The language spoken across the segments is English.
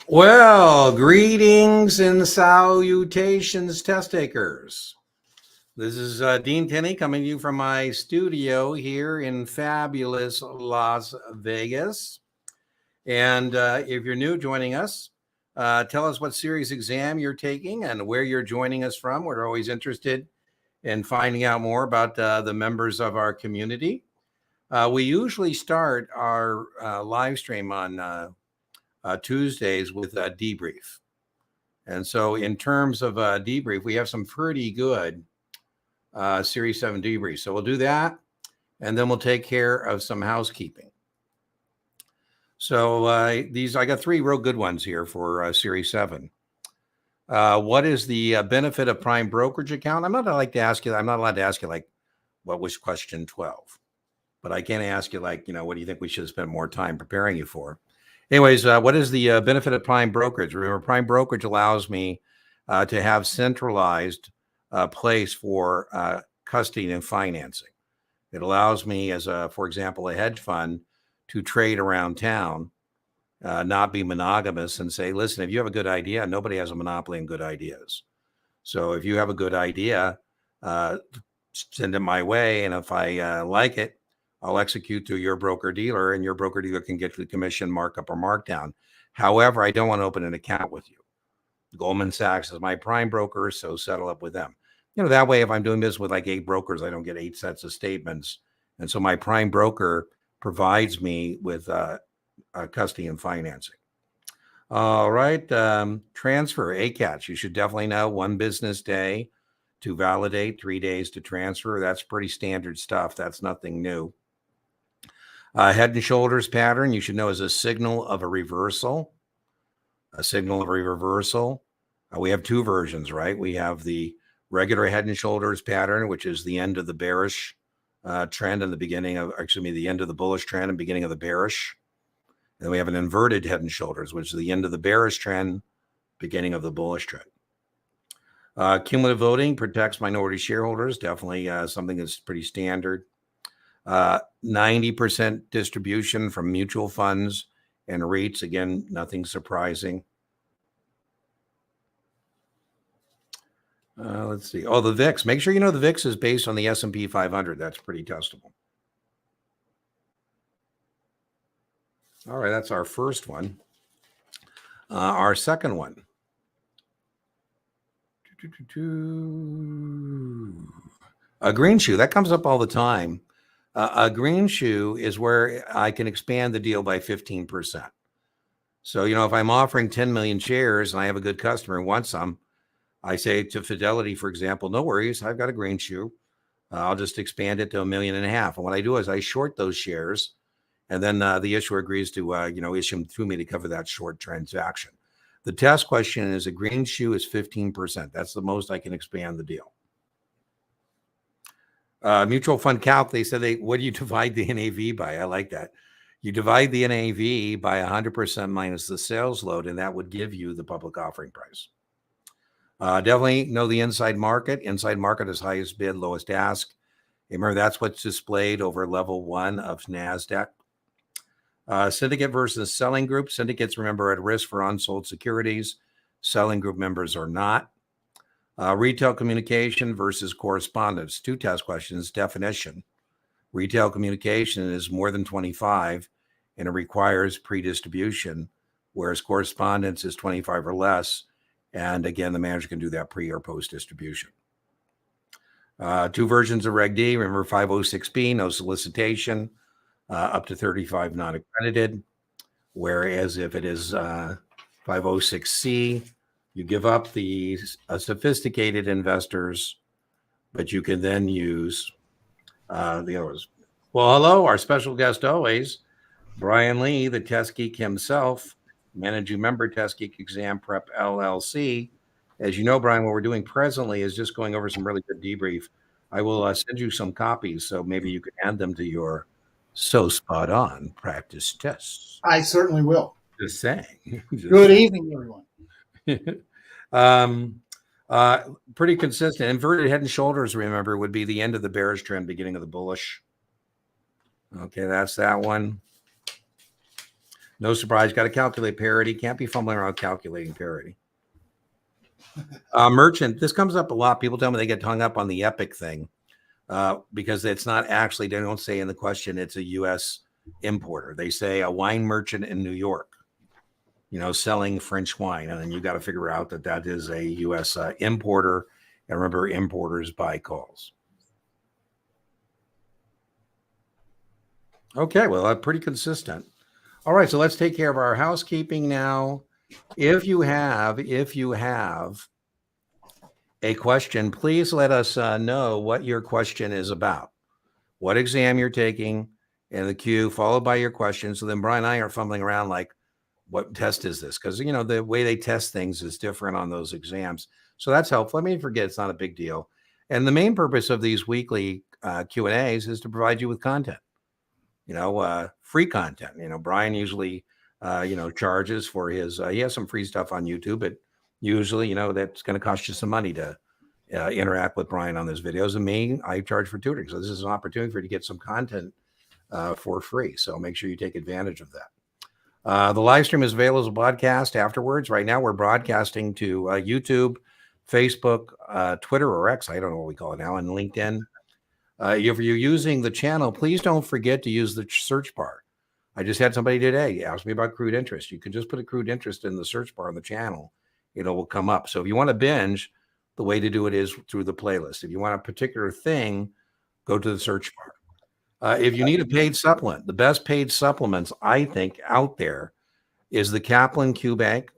Well, greetings and salutations, test takers. This is Dean Tenney coming to you from my studio here in fabulous Las Vegas. And if you're new joining us, tell us what series exam you're taking and where you're joining us from. We're always interested in finding out more about the members of our community. We usually start our live stream on Tuesdays with a debrief. And so in terms of debrief, we have some pretty good Series 7 debrief. So we'll do that, and then we'll take care of some housekeeping. So I got three real good ones here for Series 7. What is the benefit of prime brokerage account? I'm not allowed to ask you like, what was question 12? But I can ask you like, what do you think we should spend more time preparing you for? Anyways, what is the benefit of prime brokerage? Remember, prime brokerage allows me to have centralized place for custody and financing. It allows me as for example, a hedge fund to trade around town, not be monogamous and say, listen, if you have a good idea, nobody has a monopoly on good ideas. So if you have a good idea, send it my way. And if I like it, I'll execute through your broker dealer, and your broker dealer can get the commission markup or markdown. However, I don't want to open an account with you. Goldman Sachs is my prime broker, so settle up with them. That way, if I'm doing business with like 8 brokers, I don't get 8 sets of statements. And so my prime broker provides me with custody and financing. All right. Transfer, ACATs. You should definitely know 1 business day to validate, 3 days to transfer. That's pretty standard stuff. That's nothing new. Head and shoulders pattern, you should know, is a signal of a reversal. A signal of a reversal. We have 2 versions, right? We have the regular head and shoulders pattern, which is the end of the bearish trend and the end of the bullish trend and beginning of the bearish. And then we have an inverted head and shoulders, which is the end of the bearish trend, beginning of the bullish trend. Cumulative voting protects minority shareholders, definitely something that's pretty standard. 90% distribution from mutual funds and REITs, again, nothing surprising. Let's see. Oh, the VIX. Make sure you know the VIX is based on the S&P 500. That's pretty testable. All right, that's our first one. Our second one. A green shoe. That comes up all the time. A green shoe is where I can expand the deal by 15%. So, if I'm offering 10 million shares and I have a good customer and wants some, I say to Fidelity, for example, no worries, I've got a green shoe. I'll just expand it to 1.5 million. And what I do is I short those shares, and then the issuer agrees to, issue them through me to cover that short transaction. The test question is a green shoe is 15%. That's the most I can expand the deal. Mutual fund calc, they said, what do you divide the NAV by? I like that. You divide the NAV by 100% minus the sales load, and that would give you the public offering price. Definitely know the inside market. Inside market is highest bid, lowest ask. Remember, that's what's displayed over level 1 of NASDAQ. Syndicate versus selling group. Syndicates, remember, at risk for unsold securities. Selling group members are not. Retail communication versus correspondence. 2 test questions. Definition. Retail communication is more than 25 and it requires pre-distribution, whereas correspondence is 25 or less. And again, the manager can do that pre or post distribution. 2 versions of Reg D. Remember 506B, no solicitation, up to 35 non-accredited. Whereas if it is 506C, you give up the sophisticated investors, but you can then use the others. Well, hello, our special guest always, Brian Lee, the test geek himself, managing member, Test Geek Exam Prep LLC. As you know, Brian, what we're doing presently is just going over some really good debrief. I will send you some copies, so maybe you can add them to your so spot on practice tests. I certainly will. Just saying. Good evening, everyone. Pretty consistent. Inverted head and shoulders, remember, would be the end of the bearish trend, beginning of the bullish. Okay, that's that one. No surprise. Got to calculate parity. Can't be fumbling around calculating parity. Merchant. This comes up a lot. People tell me they get hung up on the Epic thing because it's not actually, they don't say in the question, it's a U.S. importer. They say a wine merchant in New York, selling French wine. And then you got to figure out that is a U.S. Importer. And remember, importers buy calls. Okay, well, pretty consistent. All right, so let's take care of our housekeeping now. If you have a question, please let us know what your question is about, what exam you're taking, and the queue followed by your question. So then Brian and I are fumbling around like, what test is this? Because, the way they test things is different on those exams. So that's helpful. I mean, forget it's not a big deal. And the main purpose of these weekly Q&As is to provide you with content, free content. Brian usually, charges for his, he has some free stuff on YouTube, but usually, that's going to cost you some money to interact with Brian on those videos. And me, I charge for tutoring. So this is an opportunity for you to get some content for free. So make sure you take advantage of that. The live stream is available as a podcast afterwards. Right now, we're broadcasting to YouTube, Facebook, Twitter, or X. I don't know what we call it now, and LinkedIn. If you're using the channel, please don't forget to use the search bar. I just had somebody today ask me about accrued interest. You can just put accrued interest in the search bar on the channel. It will come up. So if you want to binge, the way to do it is through the playlist. If you want a particular thing, go to the search bar. If you need a paid supplement, the best paid supplements, I think, out there is the Kaplan Q Bank.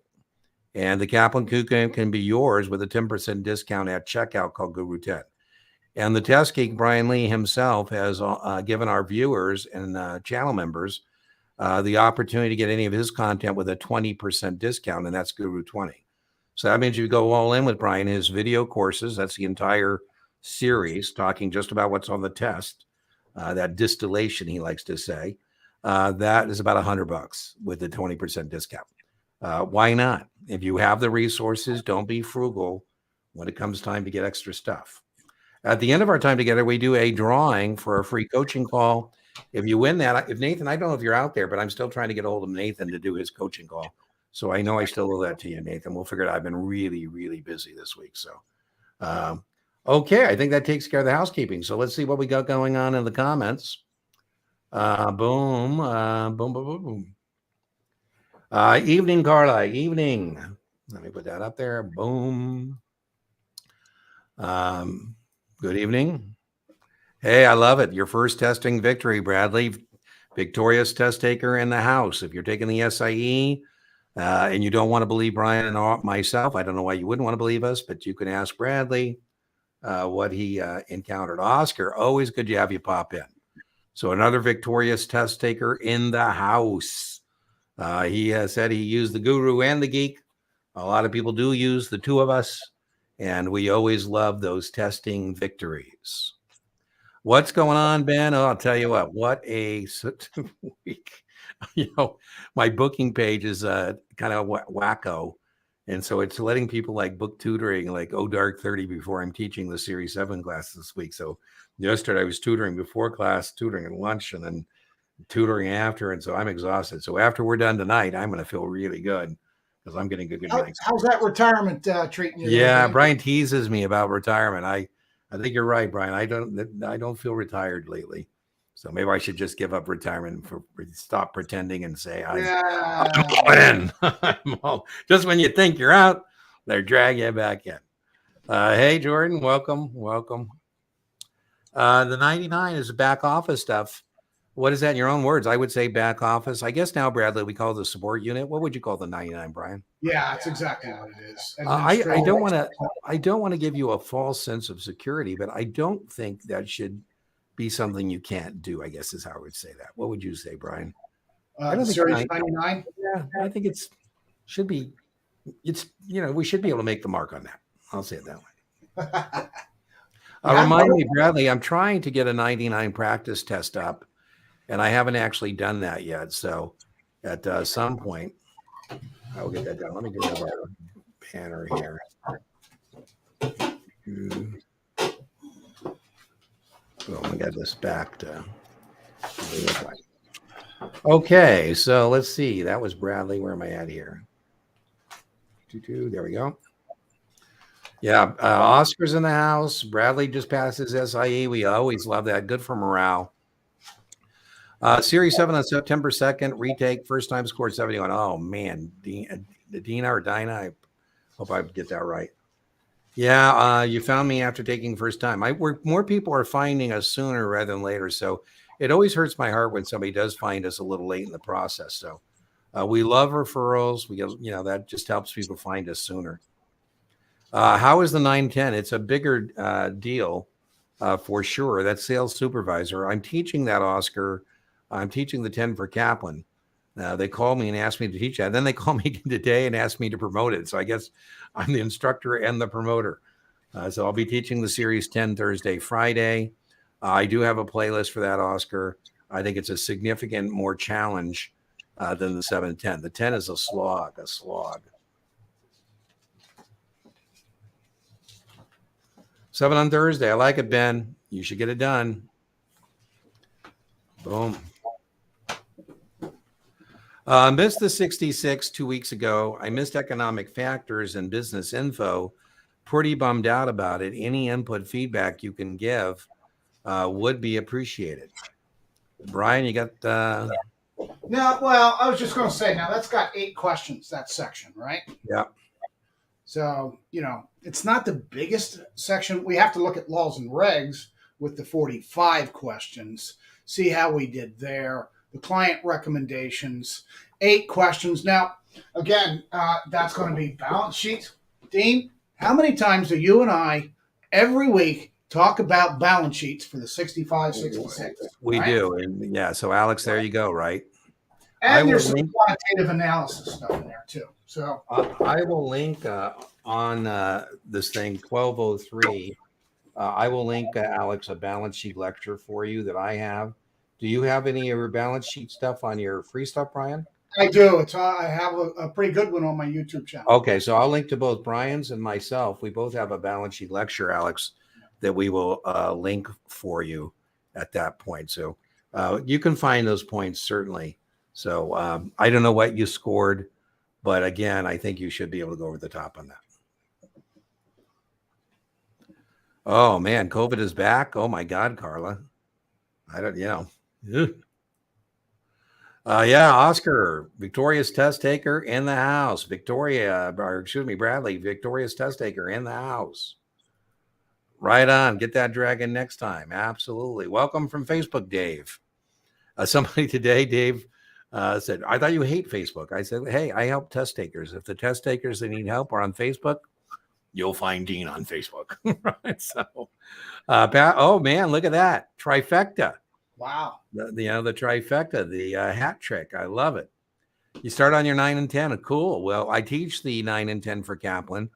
And the Kaplan Q Bank can be yours with a 10% discount at checkout called Guru 10. And the Test Geek, Brian Lee himself, has given our viewers and channel members the opportunity to get any of his content with a 20% discount, and that's Guru 20. So that means you go all in with Brian, his video courses. That's the entire series, talking just about what's on the test. That distillation, he likes to say, that is about $100 with the 20% discount. Why not? If you have the resources, don't be frugal when it comes time to get extra stuff. At the end of our time together, we do a drawing for a free coaching call. If you win that, if Nathan, I don't know if you're out there, but I'm still trying to get a hold of Nathan to do his coaching call. So I know I still owe that to you, Nathan. We'll figure it out. I've been really, really busy this week. So, okay, I think that takes care of the housekeeping. So let's see what we got going on in the comments. Boom, boom, boom, boom, boom. Evening, Carla. Evening. Let me put that up there. Boom. Good evening. Hey, I love it. Your first testing victory, Bradley. Victorious test taker in the house. If you're taking the SIE and you don't want to believe Brian and myself, I don't know why you wouldn't want to believe us, but you can ask Bradley what he encountered. Oscar, always good to have you pop in. So another victorious test taker in the house. He said he used the Guru and the Geek. A lot of people do use the two of us, and we always love those testing victories. What's going on, Ben? Oh, I'll tell you what a week. My booking page is kind of wacko. And so it's letting people like book tutoring like dark 30 before I'm teaching the Series 7 class this week. So yesterday I was tutoring before class, tutoring at lunch, and then tutoring after. And so I'm exhausted. So after we're done tonight, I'm going to feel really good because I'm getting a good night's sleep. How's that retirement treating you? Yeah, Brian teases me about retirement. I think you're right, Brian. I don't feel retired lately. So maybe I should just give up retirement stop pretending and say I'm all in. Just when you think you're out, they drag you back in. Hey, Jordan, welcome. The 99 is back office stuff. What is that in your own words? I would say back office. I guess now, Bradley, we call it the support unit. What would you call the 99, Brian? Yeah, that's exactly what it is. I don't want to give you a false sense of security, but I don't think that should be something you can't do, I guess is how I would say that. What would you say, Brian? I don't think Series 99. Yeah, I think we should be able to make the mark on that. I'll say it that way. Remind me, Bradley, I'm trying to get a 99 practice test up, and I haven't actually done that yet. So at some point, I will get that done. Let me get our banner here. Well, we got this back to. Okay, so let's see. That was Bradley. Where am I at here? There we go. Yeah, Oscar's in the house. Bradley just passed his SIE. We always love that. Good for morale. Series 7 on September 2nd. Retake. First time scored 71. Oh, man. Dina or Dinah? I hope I get that right. Yeah, you found me after taking first time. More people are finding us sooner rather than later. So it always hurts my heart when somebody does find us a little late in the process. So we love referrals. We get, that just helps people find us sooner. How is the 910? It's a bigger deal for sure. That's sales supervisor. I'm teaching that, Oscar. I'm teaching the 10 for Kaplan. They called me and asked me to teach that. Then they called me again today and asked me to promote it. So I guess I'm the instructor and the promoter. So I'll be teaching the series 10 Thursday, Friday. I do have a playlist for that, Oscar. I think it's a significant more challenge than the 7 and 10. The 10 is a slog. 7 on Thursday. I like it, Ben. You should get it done. Boom. Missed the 66 2 weeks ago. I missed economic factors and business info. Pretty bummed out about it. Any input feedback you can give would be appreciated. Brian, you got... No, well, I was just going to say, now that's got 8 questions, that section, right? Yeah. So, it's not the biggest section. We have to look at laws and regs with the 45 questions, see how we did there. The client recommendations, 8 questions. Now, again, that's going to be balance sheets. Dean, how many times do you and I every week talk about balance sheets for the 65, 66? We do. And yeah, so Alex, there you go, right? And there's some quantitative analysis stuff in there too. So I will link on this thing 1203. I will link, Alex, a balance sheet lecture for you that I have. Do you have any of your balance sheet stuff on your free stuff, Brian? I do. I have a pretty good one on my YouTube channel. Okay, so I'll link to both Brian's and myself. We both have a balance sheet lecture, Alex, that we will link for you at that point. So you can find those points, certainly. So I don't know what you scored, but again, I think you should be able to go over the top on that. Oh, man, COVID is back. Oh, my God, Carla. I don't, yeah, Oscar, victorious test taker in the house. Bradley, victorious test taker in the house. Right on. Get that dragon next time. Absolutely. Welcome from Facebook, Dave. Somebody today, Dave, said, I thought you hate Facebook. I said, hey, I help test takers. If the test takers that need help are on Facebook, you'll find Dean on Facebook. Right. So, oh, man, look at that. Trifecta. Wow. The trifecta, the hat trick. I love it. You start on your 9 and 10. Cool. Well, I teach the 9 and 10 for Kaplan.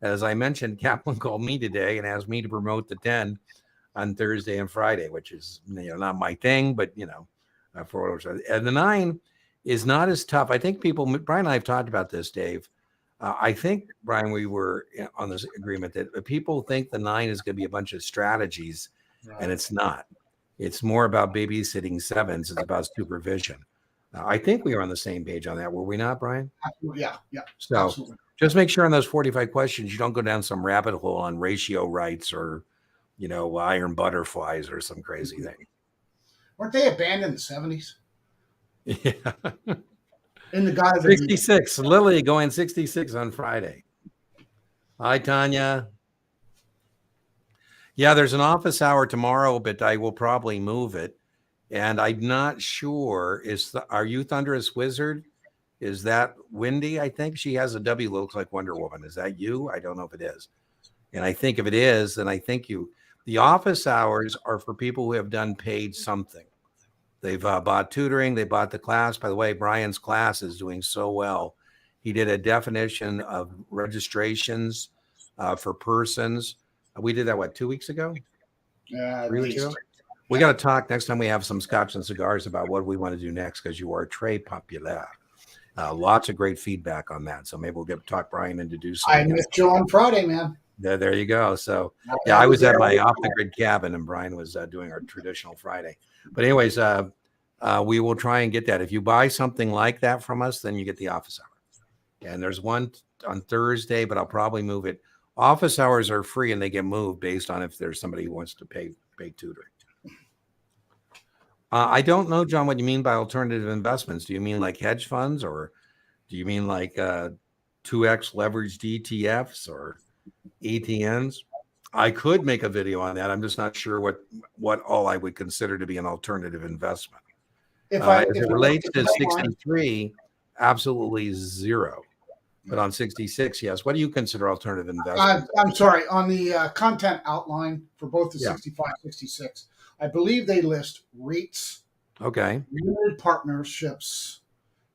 As I mentioned, Kaplan called me today and asked me to promote the 10 on Thursday and Friday, which is not my thing, but for and the 9 is not as tough. I think Brian and I have talked about this, Dave. I think, Brian, we were on this agreement that people think the 9 is going to be a bunch of strategies, and it's not. It's more about babysitting 7s. It's about supervision. I think we are on the same page on that. Were we not, Brian? Yeah. So absolutely. Just make sure on those 45 questions, you don't go down some rabbit hole on ratio rights or, iron butterflies or some crazy thing. Weren't they abandoned in the 70s? Yeah. In the guise of 66. Lily going 66 on Friday. Hi, Tanya. Yeah, there's an office hour tomorrow, but I will probably move it. And I'm not sure. Are you Thunderous Wizard? Is that Wendy? I think she has a W that looks like Wonder Woman. Is that you? I don't know if it is. And I think if it is, then I think the office hours are for people who have done paid something. They've bought tutoring. They bought the class. By the way, Brian's class is doing so well. He did a definition of registrations for persons. We did that, 2 weeks ago? 3 weeks ago? We got to talk next time we have some scotch and cigars about what we want to do next, because you are très populaire. Lots of great feedback on that. So maybe we'll talk Brian into do something. I missed you on Friday, man. There you go. So yeah, I was at my off the grid cabin and Brian was doing our traditional Friday. But anyways, we will try and get that. If you buy something like that from us, then you get the office hour. And there's one on Thursday, but I'll probably move it. Office hours are free and they get moved based on if there's somebody who wants to pay tutoring. I don't know, John, what you mean by alternative investments. Do you mean like hedge funds, or do you mean like 2x leveraged ETFs or ETNs? I could make a video on that. I'm just not sure what all I would consider to be an alternative investment. As it relates to 63, absolutely zero. But on 66, yes. What do you consider alternative investment? I'm sorry. On the content outline for both the 65, 66, I believe they list REITs, okay, limited partnerships,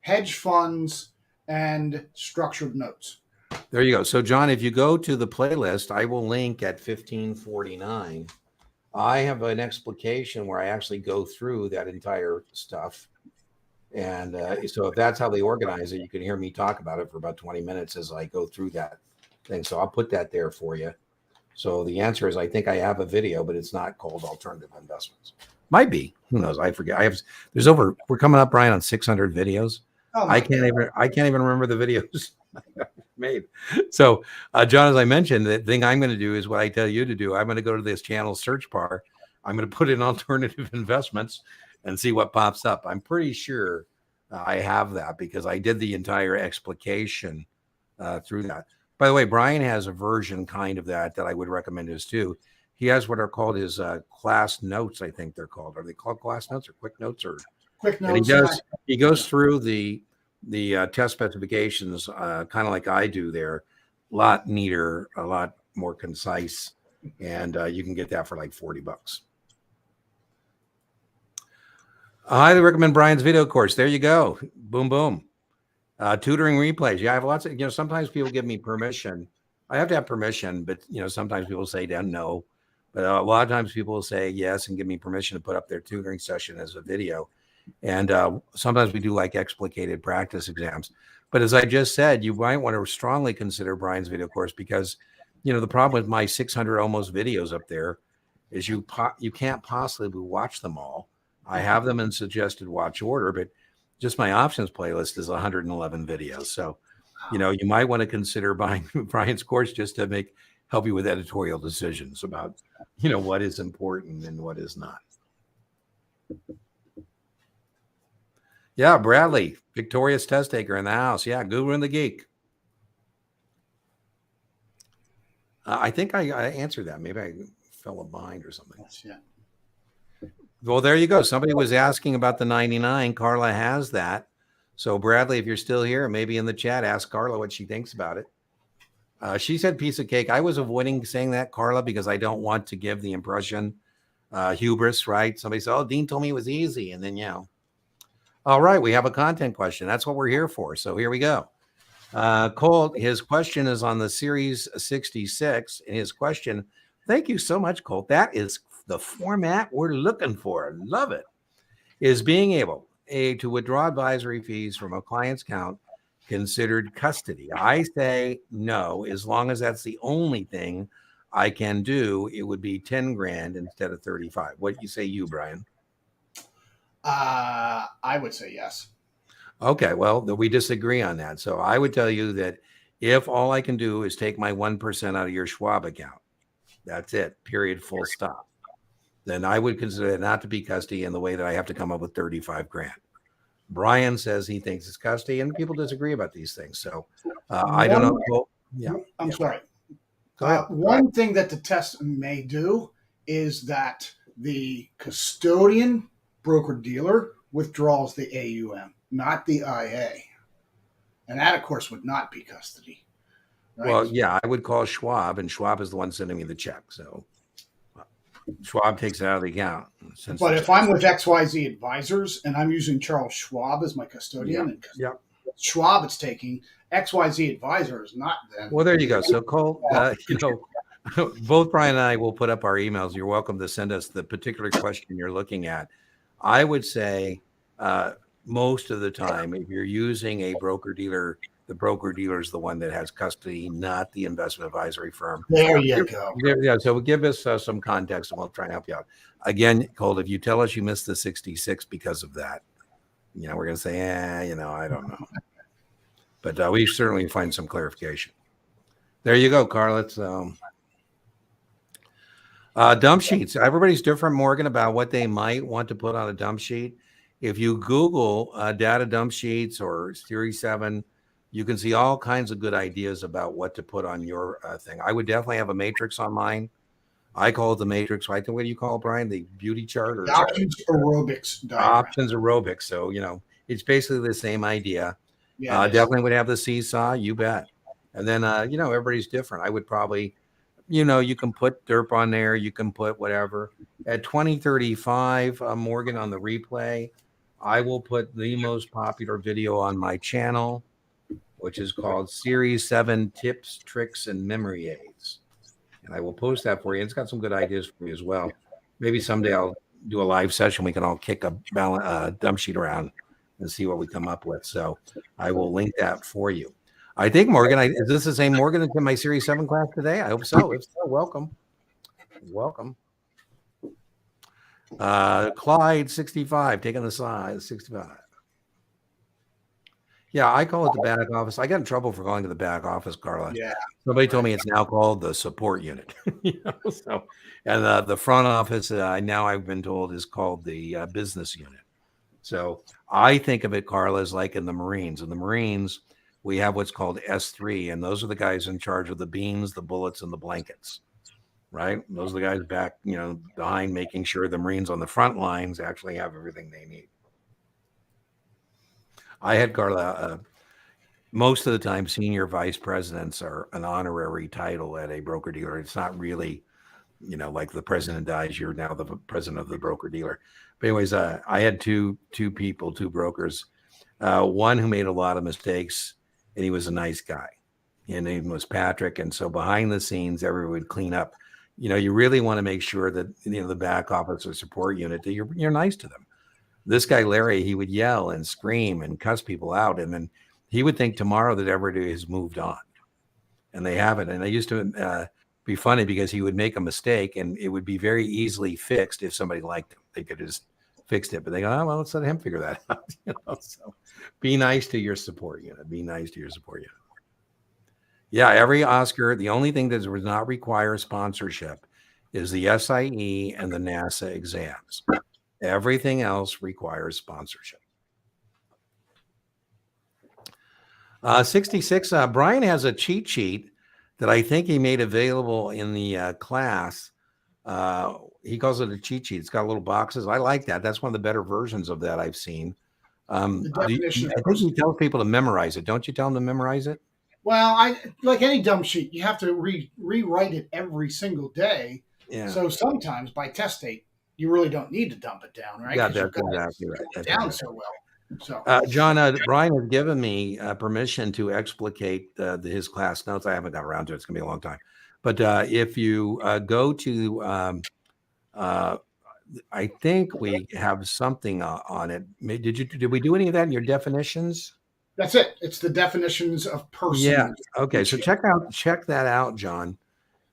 hedge funds, and structured notes. There you go. So, John, if you go to the playlist, I will link at 1549. I have an explication where I actually go through that entire stuff. And so if that's how they organize it, you can hear me talk about it for about 20 minutes as I go through that thing. So I'll put that there for you. So the answer is, I think I have a video, but it's not called alternative investments. Might be. Who knows? I forget. We're coming up, Brian, on 600 videos. Oh, I can't even remember the videos made. So, John, as I mentioned, the thing I'm going to do is what I tell you to do. I'm going to go to this channel search bar. I'm going to put in alternative investments and see what pops up. I'm pretty sure I have that because I did the entire explication through that. By the way, Brian has a version kind of that I would recommend his too. He has what are called his class notes, I think they're called. Are they called class notes or quick notes or quick notes? And he goes through the test specifications kind of like I do there. A lot neater, a lot more concise, and you can get that for like $40. I highly recommend Brian's video course. There you go. Boom, boom. Tutoring replays. Yeah, I have lots of, sometimes people give me permission. I have to have permission, but, sometimes people say no. But a lot of times people will say yes and give me permission to put up their tutoring session as a video. And sometimes we do like explicated practice exams. But as I just said, you might want to strongly consider Brian's video course because, the problem with my 600 almost videos up there is you can't possibly watch them all. I have them in suggested watch order, but just my options playlist is 111 videos. So, you might want to consider buying Brian's course just to help you with editorial decisions about, what is important and what is not. Yeah, Bradley, victorious test taker in the house. Yeah, Guru and the Geek. I think I answered that. Maybe I fell behind or something. Yeah. Well, there you go. Somebody was asking about the 99. Carla has that. So, Bradley, if you're still here, maybe in the chat, ask Carla what she thinks about it. She said piece of cake. I was avoiding saying that, Carla, because I don't want to give the impression hubris, right? Somebody said, oh, Dean told me it was easy. And then, All right, we have a content question. That's what we're here for. So here we go. Cole, his question is on the Series 66. And his question, thank you so much, Colt. That is the format we're looking for. Love it. Is being able to withdraw advisory fees from a client's account considered custody? I say no, as long as that's the only thing I can do. It would be 10 grand instead of 35. What do you say, Brian? I would say yes. Okay, well, we disagree on that. So I would tell you that if all I can do is take my 1% out of your Schwab account, that's it, period, full stop, then I would consider it not to be custody in the way that I have to come up with 35 grand. Brian says he thinks it's custody, and people disagree about these things. So I don't know. Well, I'm sorry. One thing that the test may do is that the custodian broker-dealer withdraws the AUM, not the IA. And that, of course, would not be custody. Right? Well, yeah, I would call Schwab, and Schwab is the one sending me the check. So Schwab takes it out of the account. But if I'm with XYZ Advisors and I'm using Charles Schwab as my custodian, and Schwab it's taking, XYZ Advisor is not then. Well, there you go. So, Cole, both Brian and I will put up our emails. You're welcome to send us the particular question you're looking at. I would say most of the time, if you're using a broker-dealer the broker dealer is the one that has custody, not the investment advisory firm. There you go. Yeah, so give us some context and we'll try and help you out. Again, Colt, if you tell us you missed the 66 because of that, we're going to say, I don't know. But we certainly find some clarification. There you go, Carl. It's dump sheets. Everybody's different, Morgan, about what they might want to put on a dump sheet. If you Google data dump sheets or Series 7, you can see all kinds of good ideas about what to put on your thing. I would definitely have a matrix on mine. I call it the matrix. I think, what do you call it, Brian? The beauty chart? Or options aerobics diagram. Options aerobics. So, it's basically the same idea. Yeah, definitely would have the seesaw, you bet. And then, everybody's different. I would probably, you can put derp on there. You can put whatever. At 2035, Morgan, on the replay, I will put the most popular video on my channel, which is called Series 7 Tips, Tricks, and Memory Aids. And I will post that for you. It's got some good ideas for you as well. Maybe someday I'll do a live session. We can all kick a dump sheet around and see what we come up with. So I will link that for you. I think, Morgan, is this the same Morgan that's in my Series 7 class today? I hope so. If so, welcome. Welcome. Clyde, 65, taking the side, 65. Yeah, I call it the back office. I got in trouble for calling it the back office, Carla. Yeah. Somebody told me it's now called the support unit. And the front office, now I've been told, is called the business unit. So I think of it, Carla, as like in the Marines. In the Marines, we have what's called S3, and those are the guys in charge of the beans, the bullets, and the blankets, right? Those are the guys back, behind, making sure the Marines on the front lines actually have everything they need. I had, Carla, most of the time, senior vice presidents are an honorary title at a broker dealer. It's not really, like the president dies, you're now the president of the broker dealer. But anyways, I had two brokers, one who made a lot of mistakes, and he was a nice guy. His name was Patrick. And so behind the scenes, everyone would clean up. You really want to make sure that, the back office or support unit, that you're nice to them. This guy, Larry, he would yell and scream and cuss people out. And then he would think tomorrow that everybody has moved on, and they haven't. And they used to be funny because he would make a mistake and it would be very easily fixed if somebody liked him. They could just fixed it, but they go, oh, well, let's let him figure that out. So be nice to your support unit. Be nice to your support unit. Yeah, every Oscar, the only thing that does not require sponsorship is the SIE and the NASA exams. Everything else requires sponsorship. 66, Brian has a cheat sheet that I think he made available in the class. He calls it a cheat sheet. It's got little boxes. I like that. That's one of the better versions of that I've seen. I think he tells people to memorize it. Don't you tell them to memorize it? Well, like any dump sheet, you have to rewrite it every single day. Yeah. So sometimes by test date, you really don't need to dump it down, right? Yeah, that's exactly right. It down so well. So, John, Brian has given me permission to explicate his class notes. I haven't got around to it. It's going to be a long time. But if you go to, I think we have something on it. Did we do any of that in your definitions? That's it. It's the definitions of person. Yeah. Okay. So check that out, John.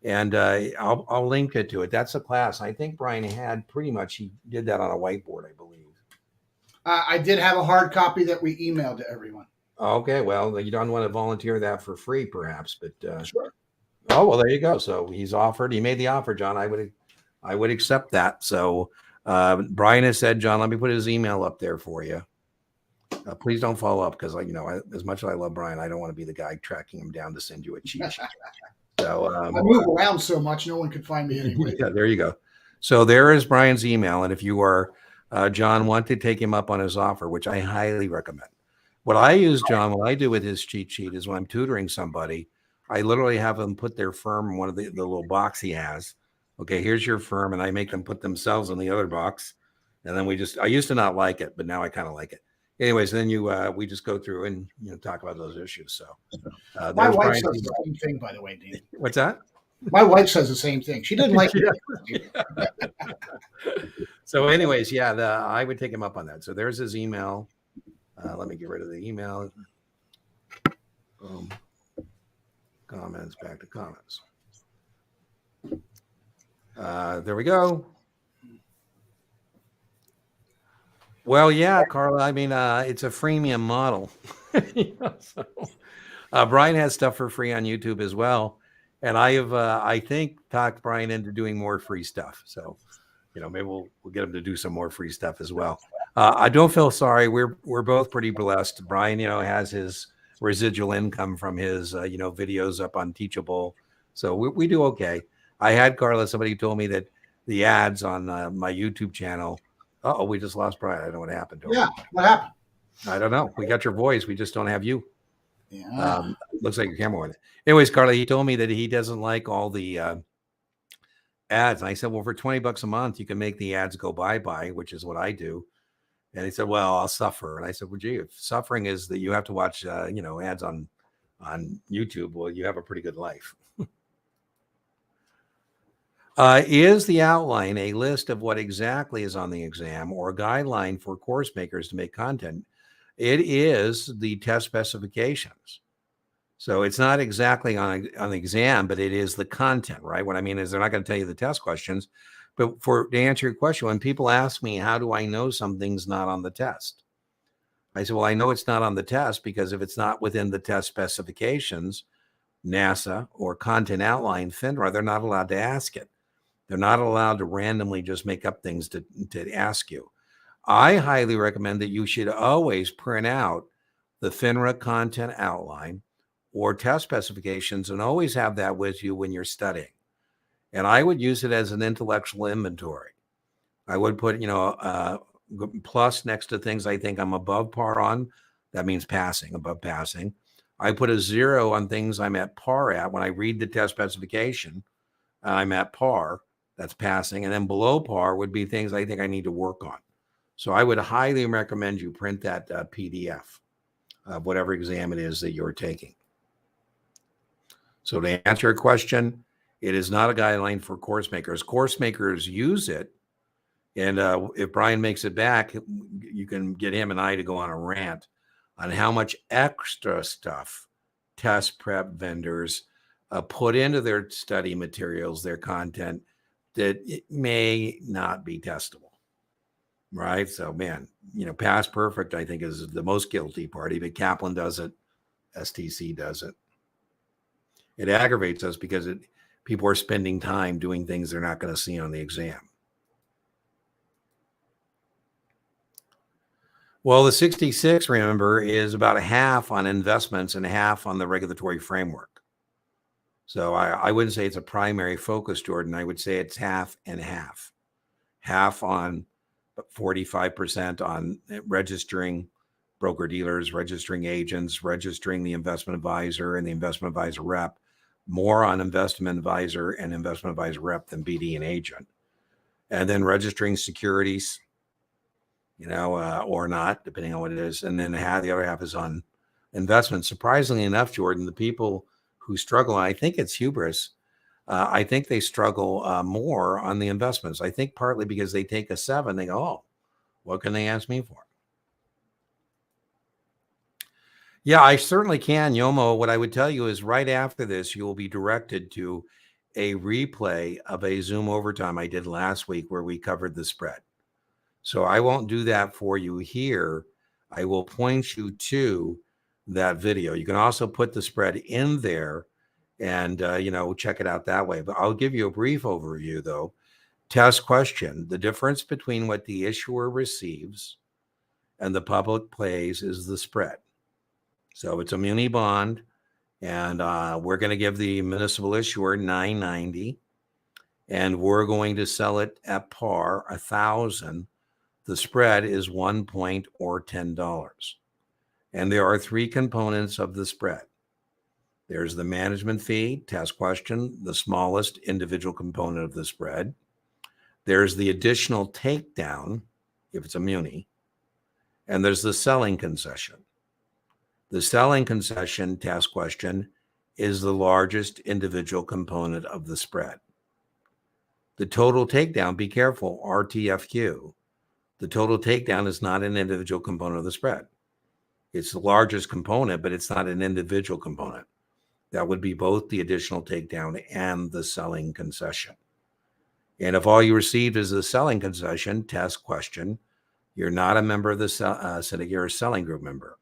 And I'll link it to it. That's a class. I think Brian had pretty much, he did that on a whiteboard, I believe. I did have a hard copy that we emailed to everyone. Okay. Well, you don't want to volunteer that for free, perhaps, but sure. Oh, well, there you go. So he made the offer, John. I would accept that. So Brian has said, John, let me put his email up there for you. Please don't follow up because, as much as I love Brian, I don't want to be the guy tracking him down to send you a cheat sheet. So I move around so much, no one could find me anyway. Yeah, there you go. So there is Brian's email. And if you are, John, want to take him up on his offer, which I highly recommend. What I use, John, what I do with his cheat sheet is when I'm tutoring somebody, I literally have them put their firm in one of the little box he has. Okay, here's your firm. And I make them put themselves in the other box. And then I used to not like it, but now I kind of like it. Anyways, then we just go through and talk about those issues. So my wife says the same thing, by the way, Dean. What's that? My wife says the same thing. She didn't like it. So, anyways, yeah, I would take him up on that. So there's his email. Let me get rid of the email. Comments, back to comments. There we go. Well, yeah, Carla, I mean, it's a freemium model. Brian has stuff for free on YouTube as well. And I have, I think, talked Brian into doing more free stuff. So, maybe we'll get him to do some more free stuff as well. I don't feel sorry. We're both pretty blessed. Brian, has his residual income from his, videos up on Teachable. So we do okay. I had Carla, somebody told me that the ads on my YouTube channel, we just lost Brian. I don't know what happened to him. Yeah, what happened? I don't know. We got your voice. We just don't have you. Yeah. Looks like your camera went. Anyways, Carla, he told me that he doesn't like all the ads. And I said, well, for $20 a month, you can make the ads go bye-bye, which is what I do. And he said, well, I'll suffer. And I said, well, gee, if suffering is that you have to watch, ads on YouTube, well, you have a pretty good life. Is the outline a list of what exactly is on the exam or a guideline for course makers to make content? It is the test specifications. So it's not exactly on the exam, but it is the content, right? What I mean is they're not going to tell you the test questions. But to answer your question, when people ask me, how do I know something's not on the test? I said, well, I know it's not on the test because if it's not within the test specifications, NASA or content outline, FINRA, they're not allowed to ask it. They're not allowed to randomly just make up things to ask you. I highly recommend that you should always print out the FINRA content outline or test specifications and always have that with you when you're studying. And I would use it as an intellectual inventory. I would put, plus next to things I think I'm above par on. That means passing, above passing. I put a 0 on things I'm at par at. When I read the test specification, I'm at par. That's passing. And then below par would be things I think I need to work on. So I would highly recommend you print that PDF of whatever exam it is that you're taking. So to answer your question, it is not a guideline for course makers. Course makers use it. And if Brian makes it back, you can get him and I to go on a rant on how much extra stuff test prep vendors put into their study materials, their content, that it may not be testable, right? So, man, past perfect, I think, is the most guilty part. Even Kaplan does it. STC does it. It aggravates us because people are spending time doing things they're not going to see on the exam. Well, the 66, remember, is about half on investments and half on the regulatory framework. So I wouldn't say it's a primary focus, Jordan. I would say it's half and half. Half on 45% on registering broker-dealers, registering agents, registering the investment advisor and the investment advisor rep, more on investment advisor and investment advisor rep than BD and agent. And then registering securities, or not, depending on what it is. And then the other half is on investment. Surprisingly enough, Jordan, the people who struggle, I think it's hubris, I think they struggle more on the investments. I think partly because they take a 7, they go, oh, what can they ask me for? Yeah, I certainly can, Yomo. What I would tell you is right after this, you will be directed to a replay of a Zoom overtime I did last week where we covered the spread. So I won't do that for you here. I will point you to that video. You can also put the spread in there and, check it out that way. But I'll give you a brief overview, though. Test question. The difference between what the issuer receives and the public pays is the spread. So it's a muni bond, and we're going to give the municipal issuer $9.90, and we're going to sell it at par, $1,000. The spread is 1 point or $10. And there are 3 components of the spread. There's the management fee, test question, the smallest individual component of the spread. There's the additional takedown, if it's a muni, and there's the selling concession. The selling concession, test question, is the largest individual component of the spread. The total takedown, be careful, RTFQ. The total takedown is not an individual component of the spread. It's the largest component, but it's not an individual component. That would be both the additional takedown and the selling concession. And if all you received is the selling concession test question, you're not a member of the syndicate, you're a selling group member.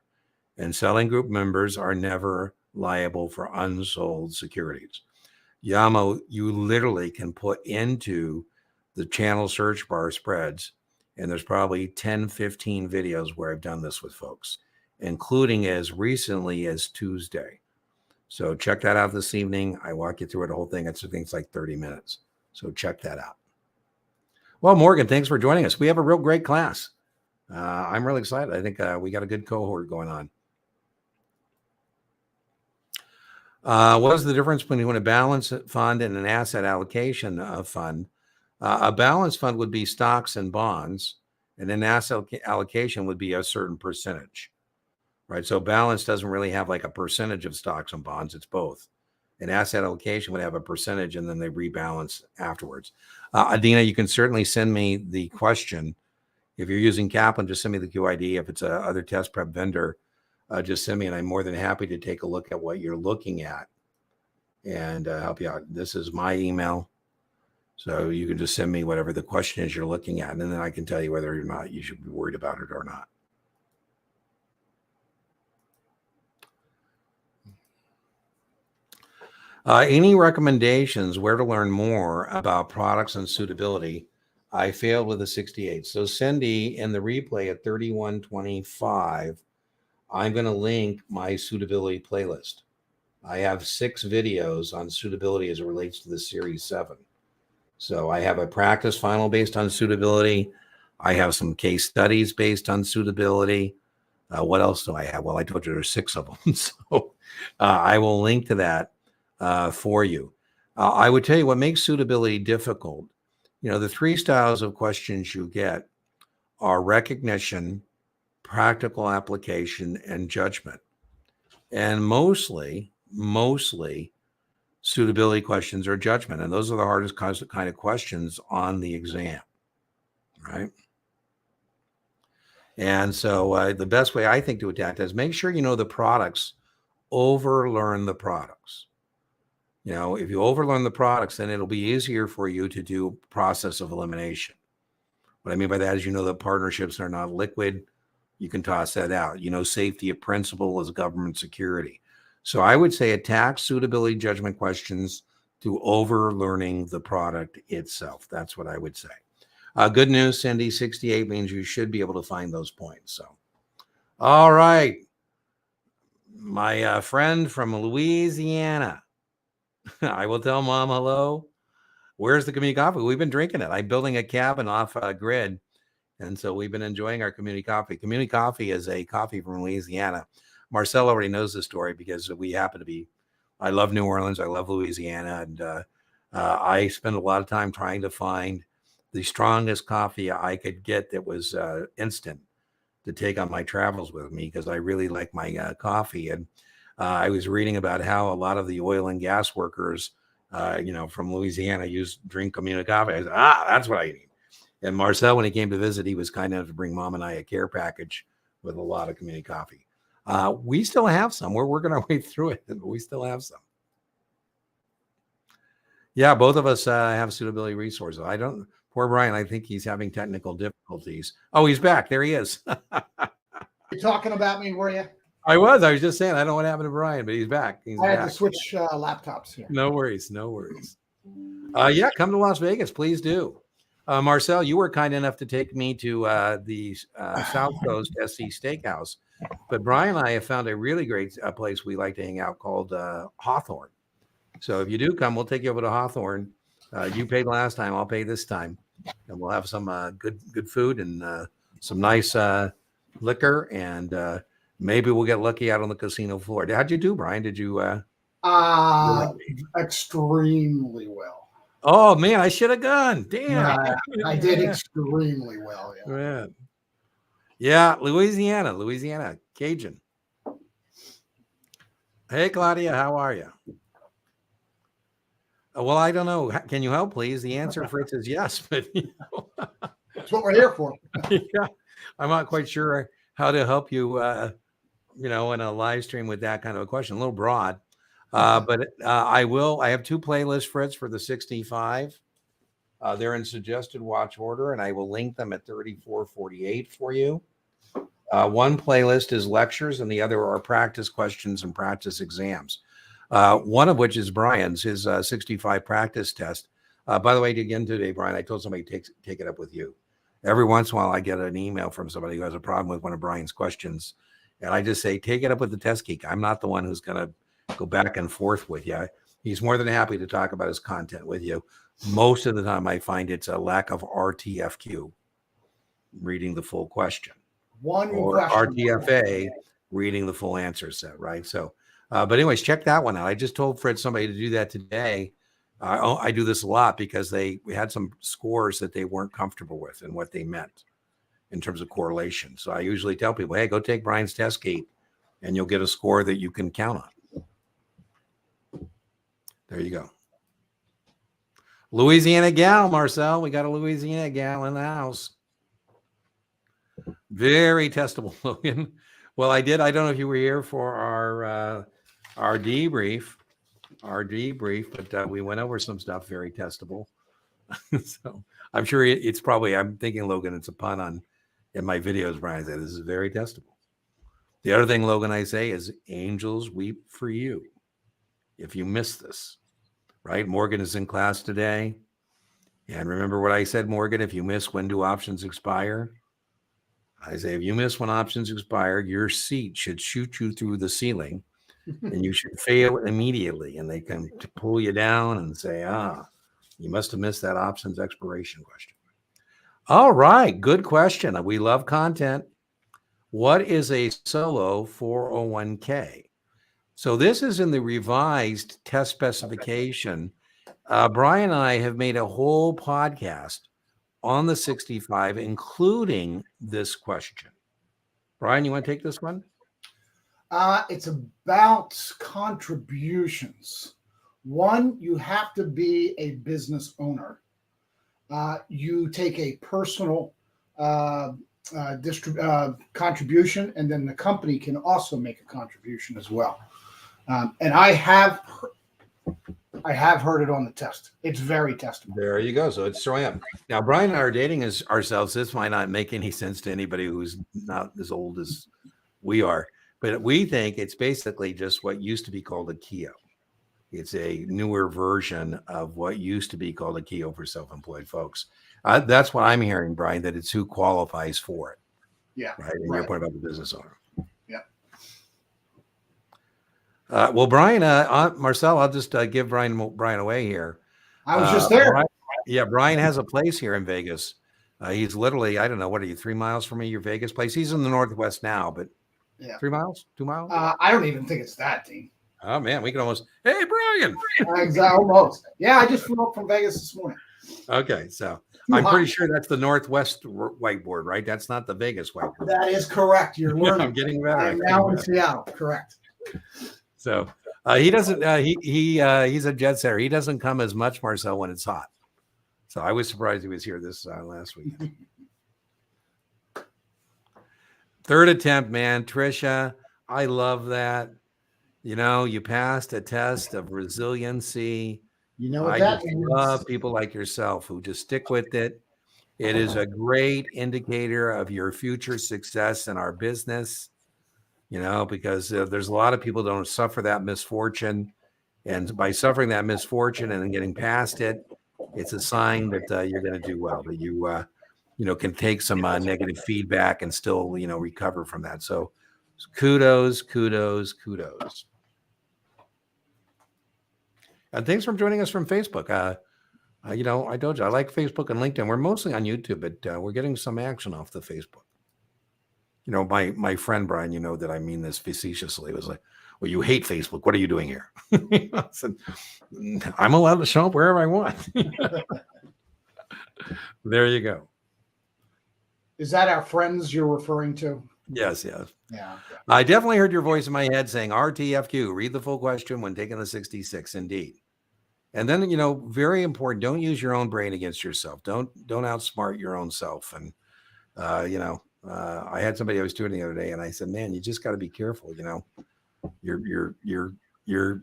And selling group members are never liable for unsold securities. Yamo, you literally can put into the channel search bar spreads, and there's probably 10, 15 videos where I've done this with folks, including as recently as Tuesday. So check that out this evening. I walk you through it, the whole thing. It's like 30 minutes. So check that out. Well, Morgan, thanks for joining us. We have a real great class. I'm really excited. I think we got a good cohort going on. What is the difference between a balance fund and an asset allocation fund? A balance fund would be stocks and bonds, and an asset allocation would be a certain percentage, right? So balance doesn't really have like a percentage of stocks and bonds. It's both. An asset allocation would have a percentage, and then they rebalance afterwards. Adina, you can certainly send me the question. If you're using Kaplan, just send me the QID. If it's a other test prep vendor, just send me, and I'm more than happy to take a look at what you're looking at and help you out. This is my email. So you can just send me whatever the question is you're looking at, and then I can tell you whether or not you should be worried about it or not. Any recommendations where to learn more about products and suitability? I failed with a 68. So Cindy, in the replay at 3125, I'm going to link my suitability playlist. I have 6 videos on suitability as it relates to the Series 7. So I have a practice final based on suitability. I have some case studies based on suitability. What else do I have? Well, I told you there's 6 of them. So I will link to that for you. I would tell you what makes suitability difficult. The 3 styles of questions you get are recognition, practical application, and judgment. And mostly suitability questions are judgment. And those are the hardest kind of questions on the exam, right? And so the best way I think to attack that is make sure you know the products, overlearn the products. If you overlearn the products, then it'll be easier for you to do process of elimination. What I mean by that is, that partnerships are not liquid. You can toss that out. Safety of principle is government security. So I would say attack suitability judgment questions through overlearning the product itself. That's what I would say. Good news, Cindy, 68 means you should be able to find those points. So, all right. My friend from Louisiana. I will tell Mom hello. Where's the community coffee? We've been drinking it. I'm building a cabin off a grid. And so we've been enjoying our community coffee. Community coffee is a coffee from Louisiana. Marcel already knows the story because we happen to be, I love New Orleans. I love Louisiana. And I spend a lot of time trying to find the strongest coffee I could get that was instant to take on my travels with me because I really like my coffee. And I was reading about how a lot of the oil and gas workers, from Louisiana drink community coffee. I said, that's what I need. And Marcel, when he came to visit, he was kind enough to bring Mom and I a care package with a lot of community coffee. We still have some. We're working our way through it, but we still have some. Yeah, both of us have suitability resources. Poor Brian, I think he's having technical difficulties. Oh, he's back. There he is. You talking about me, were you? I was just saying, I don't know what happened to Brian, but he's back. I had to switch laptops here. No worries. Yeah, come to Las Vegas. Please do. Marcel, you were kind enough to take me to the South Coast SC Steakhouse. But Brian and I have found a really great place we like to hang out called Hawthorne. So if you do come, we'll take you over to Hawthorne. You paid last time. I'll pay this time. And we'll have some good food and some nice liquor. And maybe we'll get lucky out on the casino floor. How'd you do, Brian? Did you? Extremely well. Oh, man, I should have gone. Damn. I did extremely well. Yeah. Man. Yeah, Louisiana, Cajun. Hey, Claudia, how are you? Well, I don't know. Can you help, please? The answer, Fritz, is yes, but That's what we're here for. Yeah, I'm not quite sure how to help you in a live stream with that kind of a question, a little broad. But I have 2 playlists, Fritz, for the 65. They're in suggested watch order, and I will link them at 3448 for you. One playlist is lectures, and the other are practice questions and practice exams. One of which is Brian's, his 65 practice test. By the way, again today, Brian, I told somebody take it up with you. Every once in a while, I get an email from somebody who has a problem with one of Brian's questions, and I just say, take it up with the test geek. I'm not the one who's going to go back and forth with you. He's more than happy to talk about his content with you. Most of the time, I find it's a lack of RTFQ, reading the full question, or RTFA, reading the full answer set, right? So, but anyways, check that one out. I just told Fred somebody to do that today. I do this a lot because we had some scores that they weren't comfortable with and what they meant in terms of correlation. So I usually tell people, hey, go take Brian's test gate and you'll get a score that you can count on. There you go. Louisiana gal, Marcel. We got a Louisiana gal in the house. Very testable, Logan. Well, I don't know if you were here for our debrief. But we went over some stuff very testable. So I'm sure I'm thinking, Logan, it's a pun in my videos, Brian said, this is very testable. The other thing, Logan, I say is angels weep for you if you miss this, right? Morgan is in class today. And remember what I said, Morgan, if you miss when do options expire? I say, if you miss when options expire, your seat should shoot you through the ceiling. And you should fail immediately, and they can pull you down and say, you must have missed that options expiration question. All right, good question. We love content. What is a solo 401k? So this is in the revised test specification. Brian and I have made a whole podcast on the 65, including this question. Brian, you want to take this one? It's about contributions. One, you have to be a business owner. You take a personal contribution, and then the company can also make a contribution as well. And I have heard it on the test. It's very testable. There you go. So it's showing up. Now, Brian and I are dating ourselves. This might not make any sense to anybody who's not as old as we are. But we think it's basically just what used to be called a KEO. It's a newer version of what used to be called a KEO for self-employed folks. That's what I'm hearing, Brian, that it's who qualifies for it. Yeah. Right. And your point about the business owner. Yeah. Well, Brian, Marcel, I'll just give Brian away here. I was just there. Brian has a place here in Vegas. He's literally, I don't know, what are you, 3 miles from me, your Vegas place? He's in the Northwest now, but yeah. 3 miles, 2 miles? I don't even think it's that, Dean. Oh, man, we can almost, hey, Brian. Almost. Yeah, I just flew up from Vegas this morning. Okay, so I'm pretty sure that's the Northwest whiteboard, right? That's not the Vegas whiteboard. That is correct. You're learning. I'm getting better. I'm now in Seattle. Correct. So he doesn't, he's a jet setter. He doesn't come as much, Marcel, when it's hot. So I was surprised he was here this last week. Third attempt, man. Trisha, I love that. You passed a test of resiliency. You know what I that just means. love people like yourself who just stick with it. It is a great indicator of your future success in our business, because there's a lot of people that don't suffer that misfortune. And by suffering that misfortune and getting past it, it's a sign that you're going to do well, that you can take some negative feedback and still, recover from that. So kudos. And thanks for joining us from Facebook. I told you, I like Facebook and LinkedIn. We're mostly on YouTube, but we're getting some action off the Facebook. My friend, Brian, that I mean this facetiously, was like, well, you hate Facebook. What are you doing here? I said, I'm allowed to show up wherever I want. There you go. Is that our friends you're referring to? Yes. Yeah. I definitely heard your voice in my head saying RTFQ, read the full question when taking the 66, indeed. And then, very important, don't use your own brain against yourself. Don't outsmart your own self. And, I had somebody I was doing the other day, and I said, "Man, you just got to be careful. You're.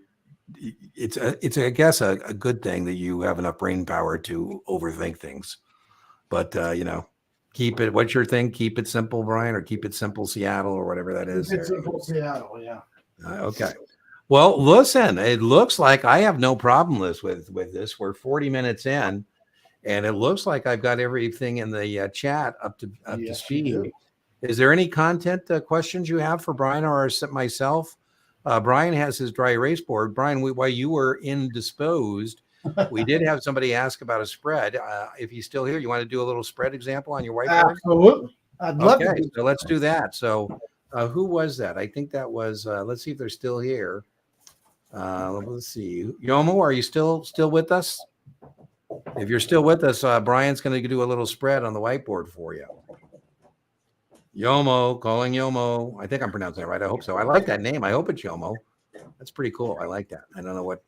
It's I guess a good thing that you have enough brain power to overthink things, but keep it. What's your thing? Keep it simple, Brian, or keep it simple, Seattle, or whatever that is. It's simple, Seattle, yeah. Okay. Well, listen, it looks like I have no problem with this. We're 40 minutes in, and it looks like I've got everything in the chat up to speed. Is there any content questions you have for Brian or myself? Brian has his dry erase board. Brian, while you were indisposed, we did have somebody ask about a spread. If he's still here, you want to do a little spread example on your whiteboard? Absolutely. I'd love to. So let's do that. So who was that? I think that was, let's see if they're still here. Let's see. Yomo, are you still with us? If you're still with us, Brian's going to do a little spread on the whiteboard for you. Yomo, calling Yomo. I think I'm pronouncing that right. I hope so. I like that name. I hope it's Yomo. That's pretty cool. I like that. I don't know what.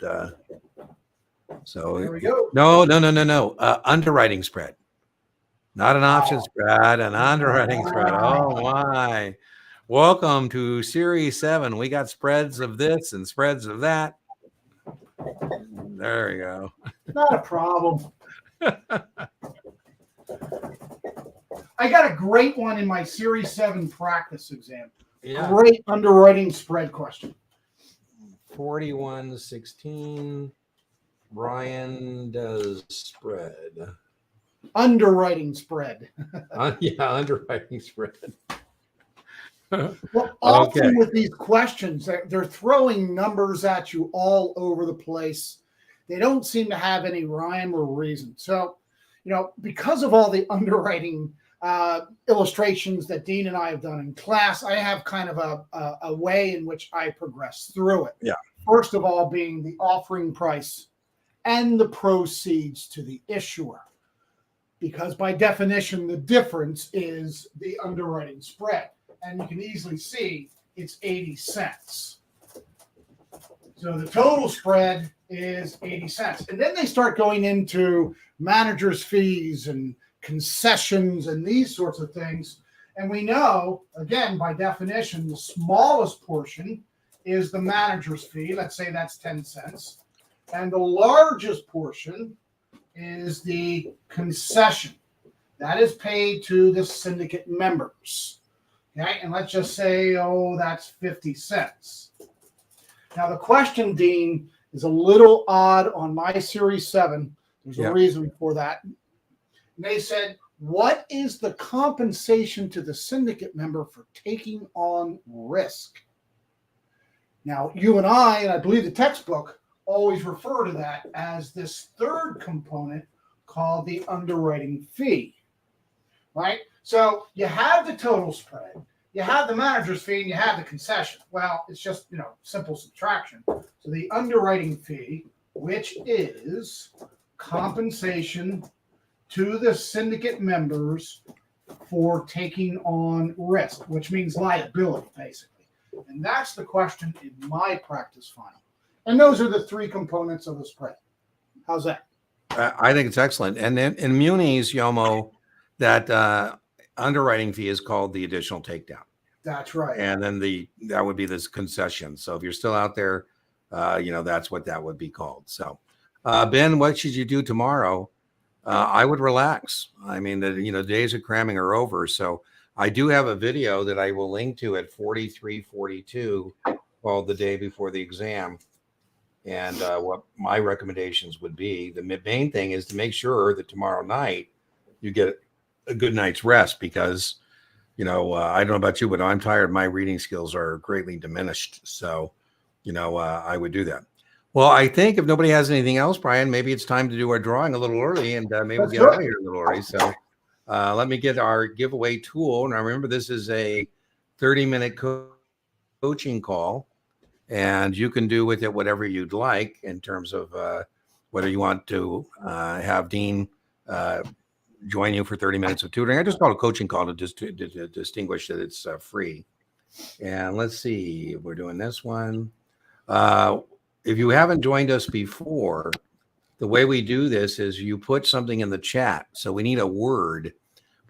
So there we go. No. Underwriting spread, not an option spread, an underwriting spread. Oh my. Welcome to Series 7. We got spreads of this and spreads of that. There we go. Not a problem. I got a great one in my Series 7 practice exam. Yeah. Great underwriting spread question. 4116. Brian does spread. Underwriting spread. Underwriting spread. Well, often with these questions, they're throwing numbers at you all over the place. They don't seem to have any rhyme or reason. So, because of all the underwriting illustrations that Dean and I have done in class, I have kind of a way in which I progress through it. Yeah. First of all, being the offering price and the proceeds to the issuer. Because by definition, the difference is the underwriting spread. And you can easily see it's 80 cents. So the total spread is 80 cents. And then they start going into manager's fees and concessions and these sorts of things. And we know, again, by definition, the smallest portion is the manager's fee. Let's say that's 10 cents. And the largest portion is the concession. That is paid to the syndicate members. Okay, and let's just say, that's 50 cents. Now, the question, Dean, is a little odd on my Series 7. There's a reason for that. And they said, what is the compensation to the syndicate member for taking on risk? Now, you and I believe the textbook, always refer to that as this third component called the underwriting fee, right? So you have the total spread, you have the manager's fee, and you have the concession. Well, it's just, simple subtraction. So the underwriting fee, which is compensation to the syndicate members for taking on risk, which means liability, basically. And that's the question in my practice final. And those are the three components of the spread. How's that? I think it's excellent. And then in munis, Yomo, that underwriting fee is called the additional takedown. That's right. And then that would be this concession. So if you're still out there, that's what that would be called. So, Ben, what should you do tomorrow? I would relax. I mean, the days of cramming are over. So I do have a video that I will link to at 4342 called The Day Before the Exam. And what my recommendations would be, the main thing is to make sure that tomorrow night you get a good night's rest because, I don't know about you, but I'm tired. My reading skills are greatly diminished. So, I would do that. Well, I think if nobody has anything else, Brian, maybe it's time to do our drawing a little early and maybe we'll get out of here a little early. So let me get our giveaway tool. Now, remember, this is a 30-minute coaching call. And you can do with it whatever you'd like in terms of whether you want to have Dean join you for 30 minutes of tutoring. I just call it a coaching call to distinguish that it's free. And let's see, we're doing this one. If you haven't joined us before, the way we do this is you put something in the chat. So we need a word.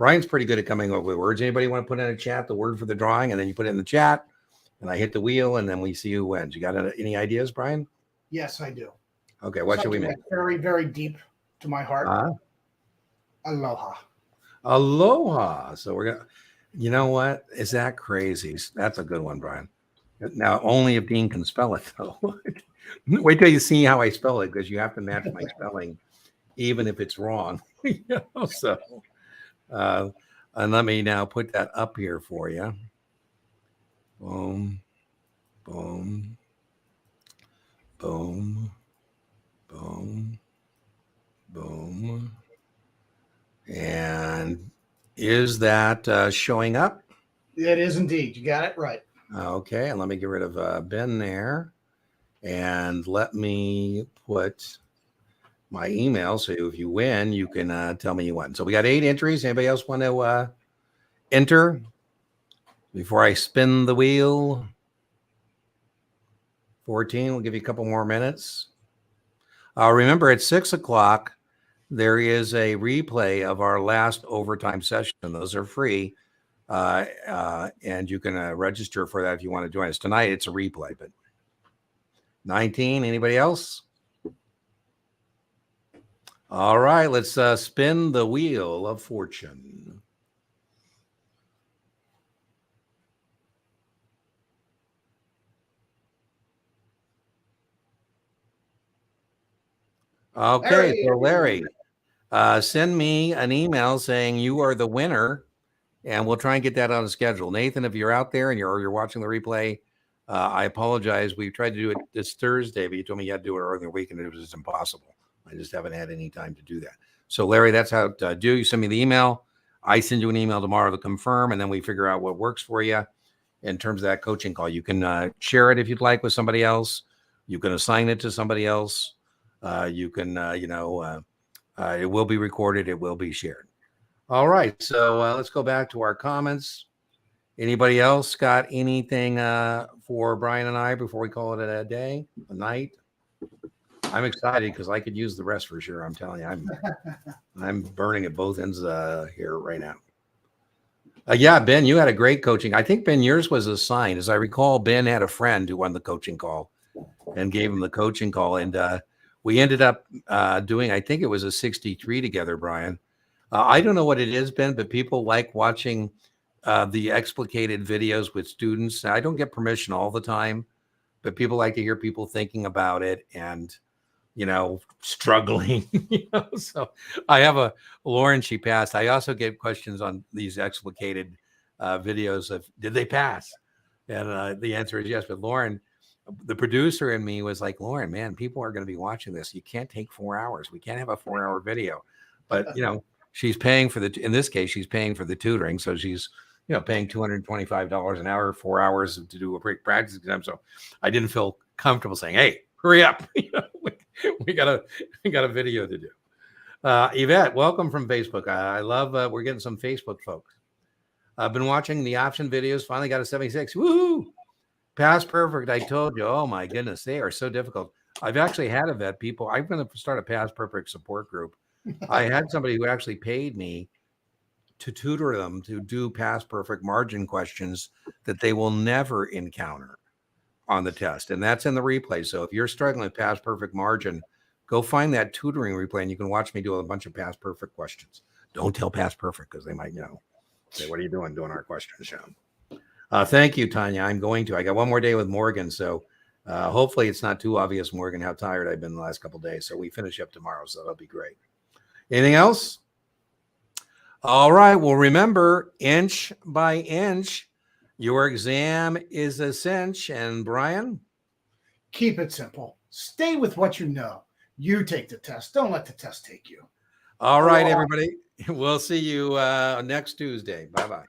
Brian's pretty good at coming up with words. Anybody want to put in a chat the word for the drawing, and then you put it in the chat, and I hit the wheel, and then we see who wins. You got any ideas, Brian? Yes, I do. Okay, what should we Something make? that's very, very deep to my heart. Aloha. Aloha. So we're gonna. You know what? Is that crazy? That's a good one, Brian. Now, only if Dean can spell it, though. Wait till you see how I spell it, because you have to match my spelling, even if it's wrong. So, and let me now put that up here for you. Boom, boom, boom, boom, boom. And is that showing up? It is indeed. You got it right. Okay, and let me get rid of Ben there. And let me put my email. So if you win, you can tell me you won. So we got 8 entries. Anybody else want to enter before I spin the wheel? 14. We'll give you a couple more minutes. Remember, at 6 o'clock, there is a replay of our last overtime session. Those are free. And you can register for that if you want to join us. Tonight, it's a replay, but 19. Anybody else? All right, let's spin the wheel of fortune. Okay, so Larry, send me an email saying you are the winner, and we'll try and get that on a schedule. Nathan, if you're out there and you're watching the replay, I apologize. We tried to do it this Thursday, but you told me you had to do it early in the week, and it was just impossible. I just haven't had any time to do that. So, Larry, that's how to do. You send me the email. I send you an email tomorrow to confirm, and then we figure out what works for you in terms of that coaching call. You can share it if you'd like with somebody else. You can assign it to somebody else. You can, it will be recorded. It will be shared. All right. So let's go back to our comments. Anybody else got anything for Brian and I before we call it a day, a night? I'm excited because I could use the rest for sure. I'm telling you, I'm burning at both ends here right now. Yeah, Ben, you had a great coaching. I think, Ben, yours was assigned. As I recall, Ben had a friend who won the coaching call and gave him the coaching call. And we ended up doing, I think it was a 63 together, Brian. I don't know what it is, Ben, but people like watching the explicated videos with students. I don't get permission all the time, but people like to hear people thinking about it and, struggling. So I have a Lauren, she passed. I also get questions on these explicated videos of, did they pass? And the answer is yes. But Lauren, the producer in me was like, Lauren, man, people are going to be watching this. You can't take 4 hours. We can't have a 4-hour video. But, she's paying for in this case, she's paying for the tutoring. So she's, paying $225 an hour, 4 hours to do a practice exam. So I didn't feel comfortable saying, hey, hurry up. We got a video to do. Yvette, welcome from Facebook. I love, we're getting some Facebook folks. I've been watching the option videos. Finally got a 76. Woohoo! Past perfect. I told you. Oh my goodness, they are so difficult. I've actually had Yvette people. I'm going to start a past perfect support group. I had somebody who actually paid me to tutor them to do past perfect margin questions that they will never encounter on the test. And that's in the replay. So if you're struggling with past perfect margin, go find that tutoring replay and you can watch me do a bunch of past perfect questions. Don't tell past perfect because they might, say, what are you doing our question show? Thank you, Tanya. I got one more day with Morgan. So hopefully it's not too obvious, Morgan, how tired I've been the last couple of days. So we finish up tomorrow. So that'll be great. Anything else? All right. Well, remember, inch by inch, your exam is a cinch. And Brian? Keep it simple. Stay with what you know. You take the test. Don't let the test take you. All right, everybody. We'll see you next Tuesday. Bye-bye.